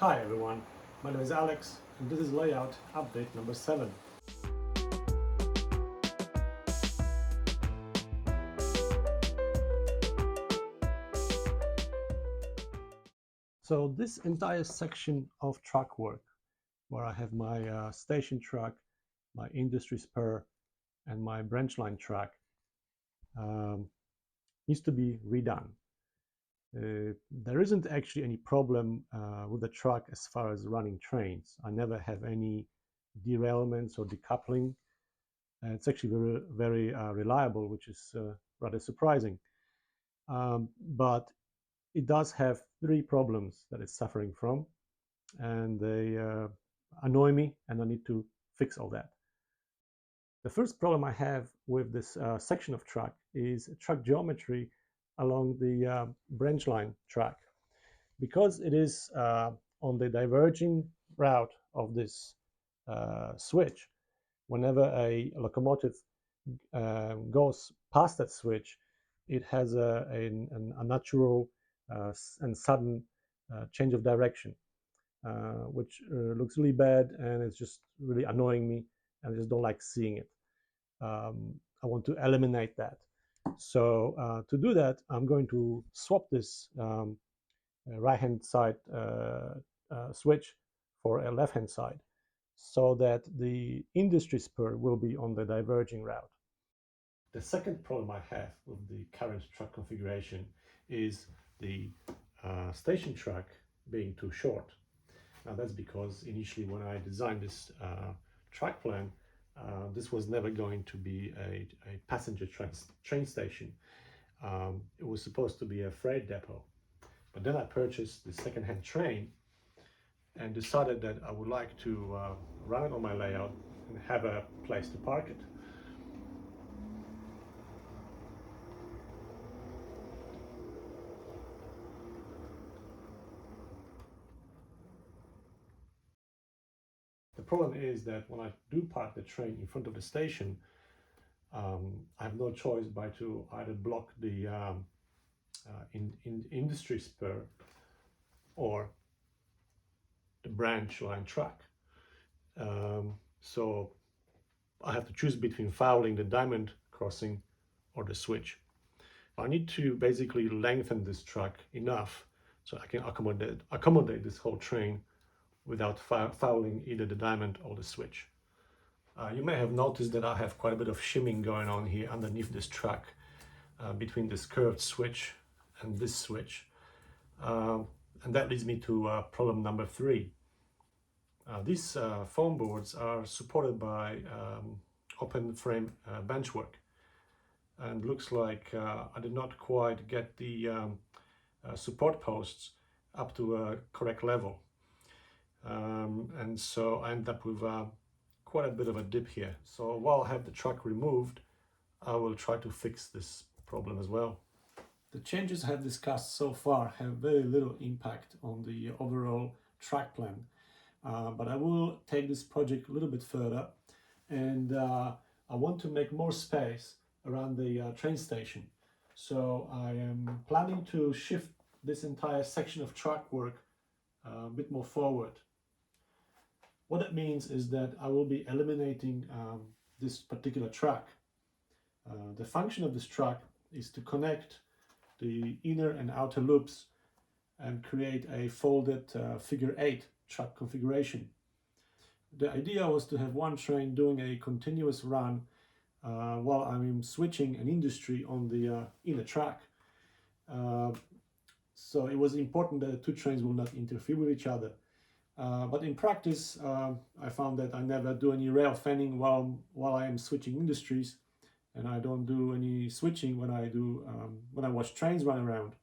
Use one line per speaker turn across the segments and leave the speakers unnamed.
Hi everyone, my name is Alex and this is layout update number 7. So this entire section of truck work, where I have my station truck, my industry spur, and my branch line truck, um, needs to be redone. There isn't actually any problem with the truck as far as running trains. I never have any derailments or decoupling. It's actually very reliable, which is rather surprising. But it does have 3 problems that it's suffering from, and they annoy me, and I need to fix all that. The first problem I have with this section of track is track geometry along the branch line track. Because it is on the diverging route of this switch, whenever a locomotive goes past that switch, it has a natural and sudden change of direction, which looks really bad, and it's just really annoying me, and I just don't like seeing it. I want to eliminate that. So to do that, I'm going to swap this right-hand side switch for a left-hand side, so that the industry spur will be on the diverging route. The second problem I have with the current truck configuration is the station truck being too short. Now that's because initially when I designed this track plan, this was never going to be a passenger train station. It was supposed to be a freight depot. But then I purchased the second-hand train and decided that I would like to run it on my layout and have a place to park it. The problem is that when I do park the train in front of the station, I have no choice but to either block the in industry spur or the branch line track. So I have to choose between fouling the diamond crossing or the switch. I need to basically lengthen this track enough so I can accommodate this whole train without fouling either the diamond or the switch. You may have noticed that I have quite a bit of shimming going on here underneath this track between this curved switch and this switch. And that leads me to problem number 3. These foam boards are supported by open frame benchwork, and looks like I did not quite get the support posts up to a correct level. And so I end up with quite a bit of a dip here. So while I have the truck removed, I will try to fix this problem as well. The changes I have discussed so far have very little impact on the overall track plan, but I will take this project a little bit further, and I want to make more space around the train station. So I am planning to shift this entire section of track work a bit more forward. What that means is that I will be eliminating this particular track. The function of this track is to connect the inner and outer loops and create a folded figure 8 track configuration. The idea was to have one train doing a continuous run while I'm switching an industry on the inner track. So it was important that the 2 trains will not interfere with each other. But in practice, I found that I never do any rail fanning while I am switching industries, and I don't do any switching when I watch trains run around.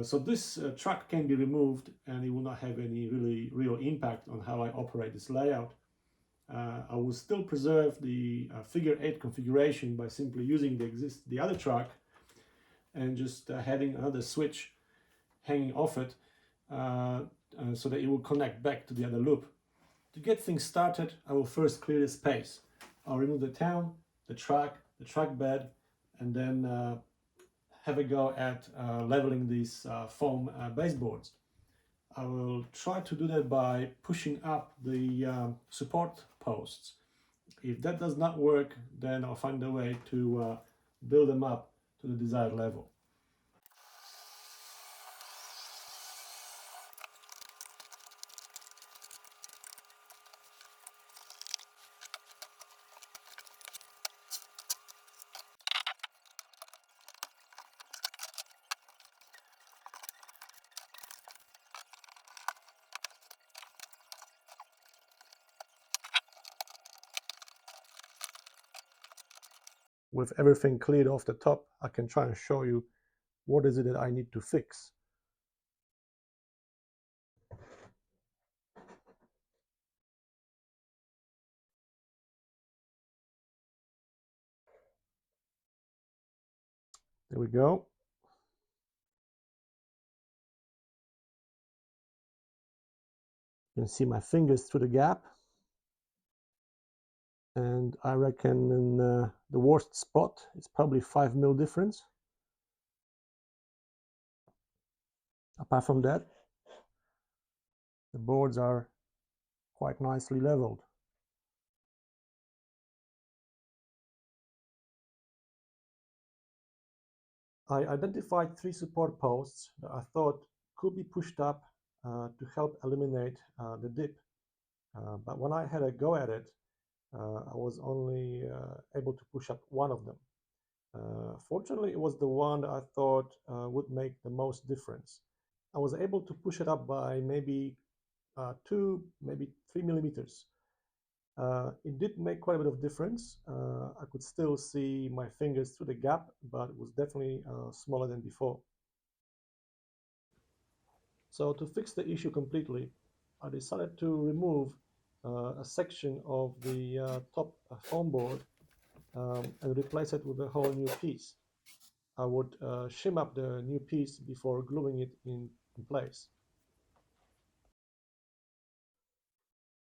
So this track can be removed, and it will not have any real impact on how I operate this layout. I will still preserve the figure 8 configuration by simply using the other track and just having another switch hanging off it so that it will connect back to the other loop. To get things started, I will first clear the space. I'll remove the town, the track bed, and then have a go at leveling these foam baseboards. I will try to do that by pushing up the support posts. If that does not work, then I'll find a way to build them up to the desired level. With everything cleared off the top, I can try and show you what is it that I need to fix. There we go. You can see my fingers through the gap. And I reckon in the worst spot, it's probably 5 mm difference. Apart from that, the boards are quite nicely leveled. I identified 3 support posts that I thought could be pushed up to help eliminate the dip. But when I had a go at it, I was only able to push up one of them. Fortunately, it was the one that I thought would make the most difference. I was able to push it up by maybe 2, maybe 3 mm. It did make quite a bit of difference. I could still see my fingers through the gap, but it was definitely smaller than before. So to fix the issue completely, I decided to remove a section of the top foam board and replace it with a whole new piece. I would shim up the new piece before gluing it in place.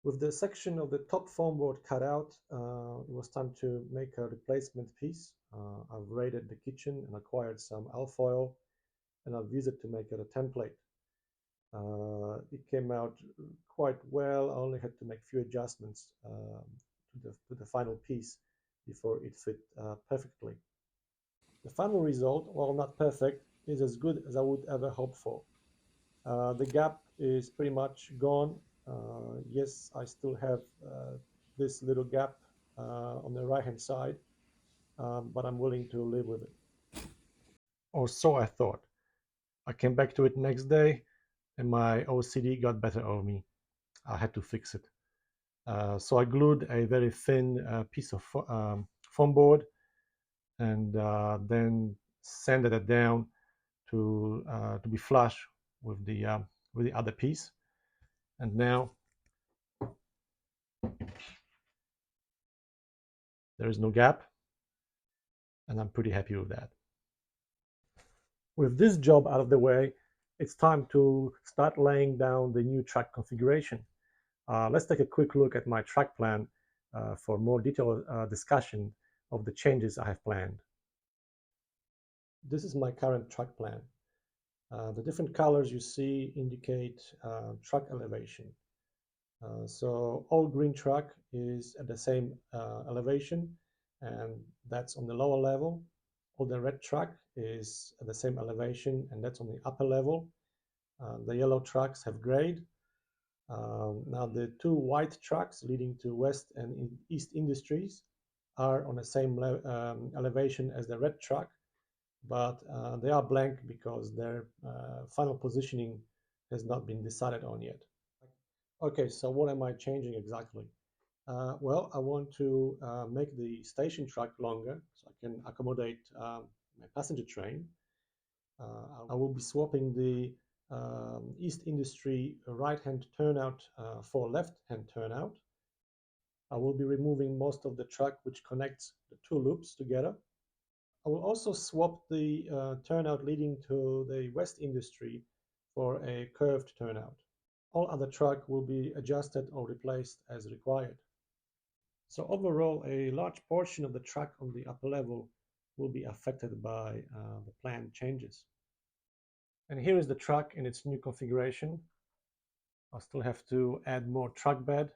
With the section of the top foam board cut out, it was time to make a replacement piece. I've raided the kitchen and acquired some alfoil, and I've used it to make it a template. It came out quite well. I only had to make a few adjustments to the final piece before it fit perfectly. The final result, while not perfect, is as good as I would ever hope for. The gap is pretty much gone. Yes, I still have this little gap on the right hand side, but I'm willing to live with it. Or so I thought. I came back to it next day and my OCD got better over me. I had to fix it. So I glued a very thin piece of foam board and then sanded it down to be flush with the other piece. And now there is no gap, and I'm pretty happy with that. With this job out of the way, it's time to start laying down the new track configuration. Let's take a quick look at my track plan for more detailed discussion of the changes I have planned. This is my current track plan. The different colors you see indicate track elevation. So all green track is at the same elevation, and that's on the lower level. All the red track is at the same elevation, and that's on the upper level. The yellow tracks have grade. Now the 2 white tracks leading to West and East Industries are on the same elevation as the red track, but they are blank because their final positioning has not been decided on yet. Okay, so what am I changing exactly? Well, I want to make the station track longer so I can accommodate my passenger train. I will be swapping the East Industry right-hand turnout for left-hand turnout. I will be removing most of the track which connects the 2 loops together. I will also swap the turnout leading to the West Industry for a curved turnout. All other track will be adjusted or replaced as required. So overall, a large portion of the track on the upper level will be affected by the planned changes. And here is the track in its new configuration. I still have to add more truck bed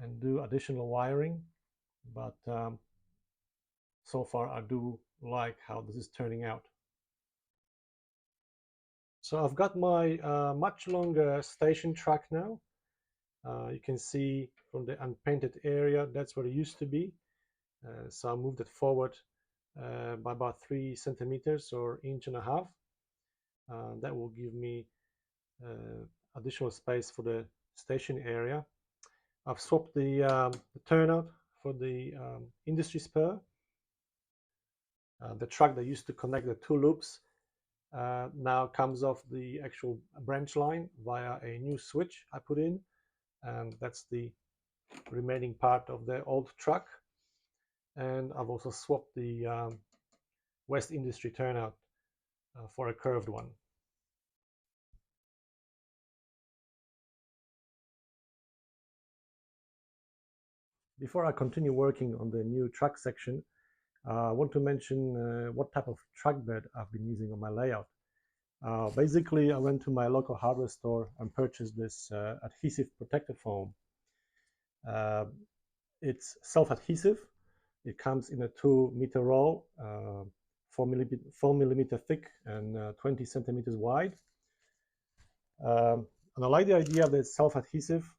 and do additional wiring, but so far I do like how this is turning out. So I've got my much longer station truck now. You can see from the unpainted area, that's where it used to be. So I moved it forward by about 3 centimeters or inch and a half. That will give me additional space for the station area. I've swapped the turnout for the industry spur. The truck that used to connect the two loops now comes off the actual branch line via a new switch I put in, and that's the remaining part of the old truck. And I've also swapped the West Industry turnout for a curved one. Before I continue working on the new truck section, I want to mention what type of truck bed I've been using on my layout. Basically, I went to my local hardware store and purchased this adhesive protective foam. It's self-adhesive. It comes in a 2-meter roll, 4 millimeter thick and 20 centimeters wide. And I like the idea that it's self-adhesive.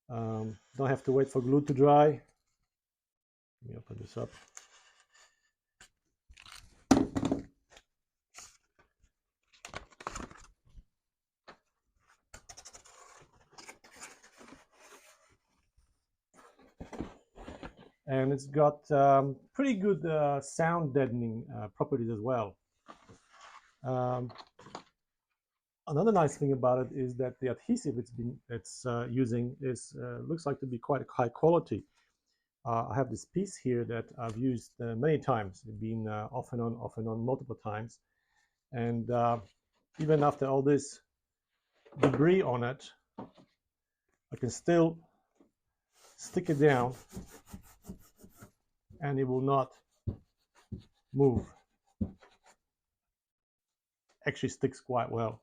Don't have to wait for glue to dry. Let me open this up. And it's got pretty good sound deadening properties as well. Another nice thing about it is that the adhesive it's using is looks like to be quite high quality. I have this piece here that I've used many times. It's been off and on multiple times, and even after all this debris on it, I can still stick it down and it will not move. Actually sticks quite well.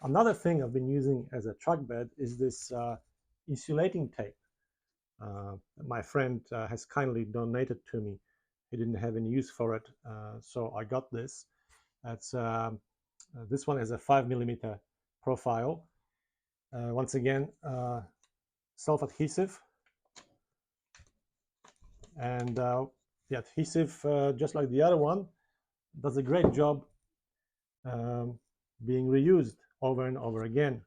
Another thing I've been using as a truck bed is this insulating tape. My friend has kindly donated to me. He didn't have any use for it, so I got this. That's this one has a 5 millimeter profile. Once again, self-adhesive, and the adhesive, just like the other one, does a great job being reused over and over again.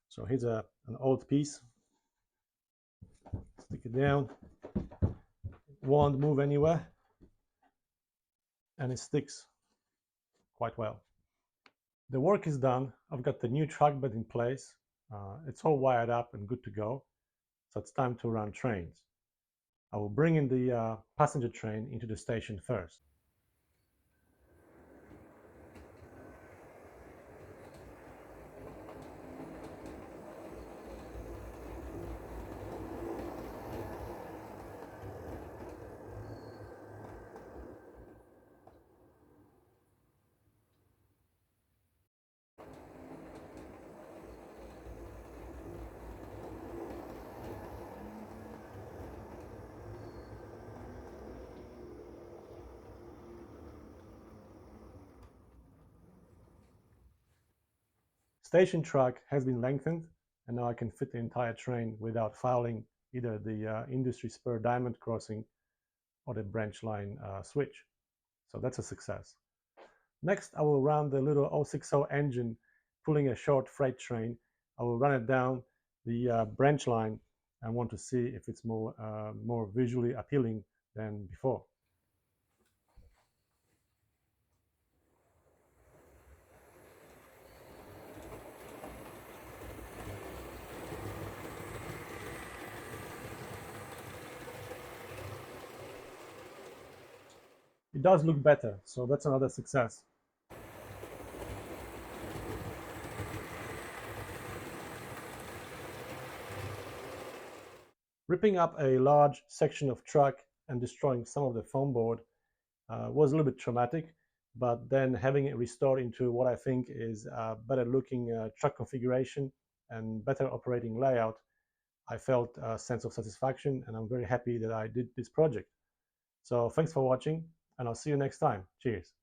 So here's an old piece. Stick it down. It won't move anywhere, and it sticks quite well. The work is done. I've got the new truck bed in place. It's all wired up and good to go. So it's time to run trains. I will bring in the passenger train into the station first. Station track has been lengthened, and now I can fit the entire train without fouling either the industry spur diamond crossing or the branch line switch. So that's a success. Next, I will run the little 060 engine pulling a short freight train. I will run it down the branch line and want to see if it's more visually appealing than before. It does look better, so that's another success. Ripping up a large section of truck and destroying some of the foam board was a little bit traumatic, but then having it restored into what I think is a better looking truck configuration and better operating layout, I felt a sense of satisfaction, and I'm very happy that I did this project. So thanks for watching, and I'll see you next time. Cheers.